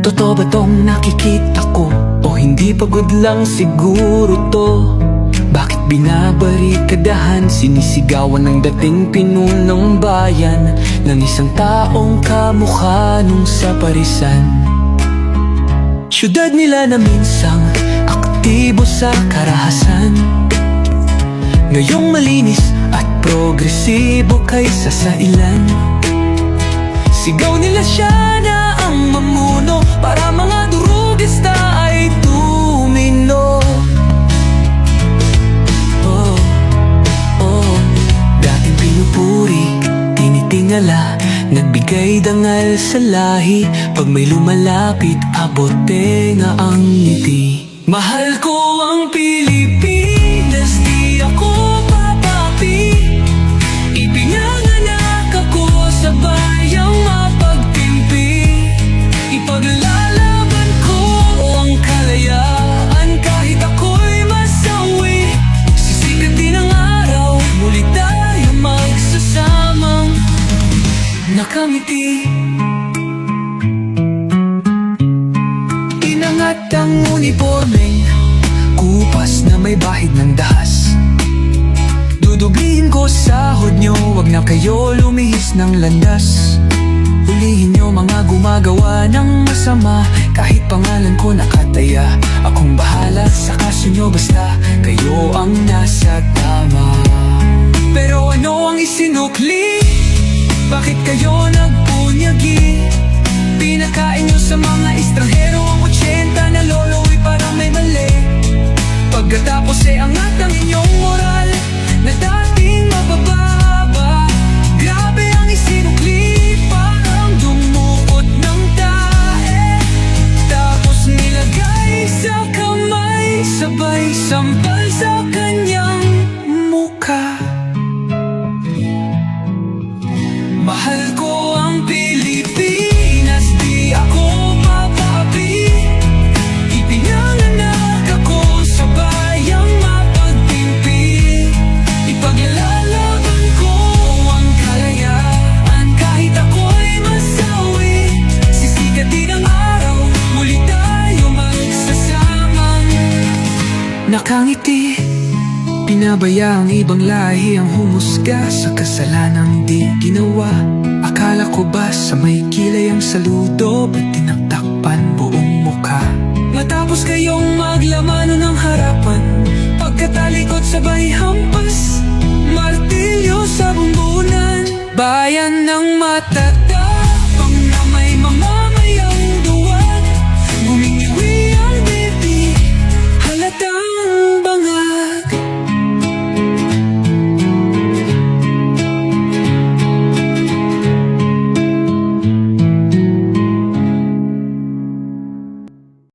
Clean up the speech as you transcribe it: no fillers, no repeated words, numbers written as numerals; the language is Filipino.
Totoo ba tong nakikita ko? O hindi pagod lang siguro to? Bakit binabarikadahan, sinisigawan ng dating pinunong bayan ng isang taong kamukha nung sa parisan? Syudad nila na minsang aktibo sa karahasan, ngayong malinis at progresibo kaysa sa ilan. Sigaw nila siya na ang mamuno, para mga durugista ay tumino. Oh, oh, dating pinupuri, tinitingala, nagbigay dangal sa lahi. Pag may lumalapit, abot tenga ang ngiti. Mahal ko ang Pilipinas, di ako papapi. Ipinanganak ako sa bayang mapagtimpi. Ipaglalaban ko ang kalayaan kahit ako'y masawi. Sisikat din ang araw, muli tayo magsasamang nakangiti. Inangat ang uniformeng kupas na may bahid ng dahas. Dudublihin ko sahod nyo, wag na kayo lumihis ng landas. Hulihin nyo mga gumagawa ng masama, kahit pangalan ko nakataya. Akong bahala sa kaso nyo, basta kayo ang nasa tama. Pero ano ang isinukli? Bakit kayo nagpunyagi? Pinakain nyo sa mga estranghero ang 80 na lolo'y parang may mali. Pagkatapos angat ang inyong moral na dating mabababa. Grabe ang isinukli, parang dumukot ng tae. Tapos nilagay sa kamay, sabay sampal sa kanyang mukha. Mahal ko ang Pilipinas, di ako papapi. Ipinanganak ako sa bayang mapagtimpi. Ipaglalaban ko ang kalayaan kahit ako'y masawi. Sisikat din ang araw, muli tayo magsasamang nakangiti. Pinabaya ang ibang lahi ang humusga sa kasalanang di ginawa. Akala ko ba sa may kilay ang saludo, ba't tinaktakpan buong mukha? Matapos kayong maglamano ng harapan, pagkatalikod sabay hampas, martilyo sa bumbunan. Bayan ng matatag,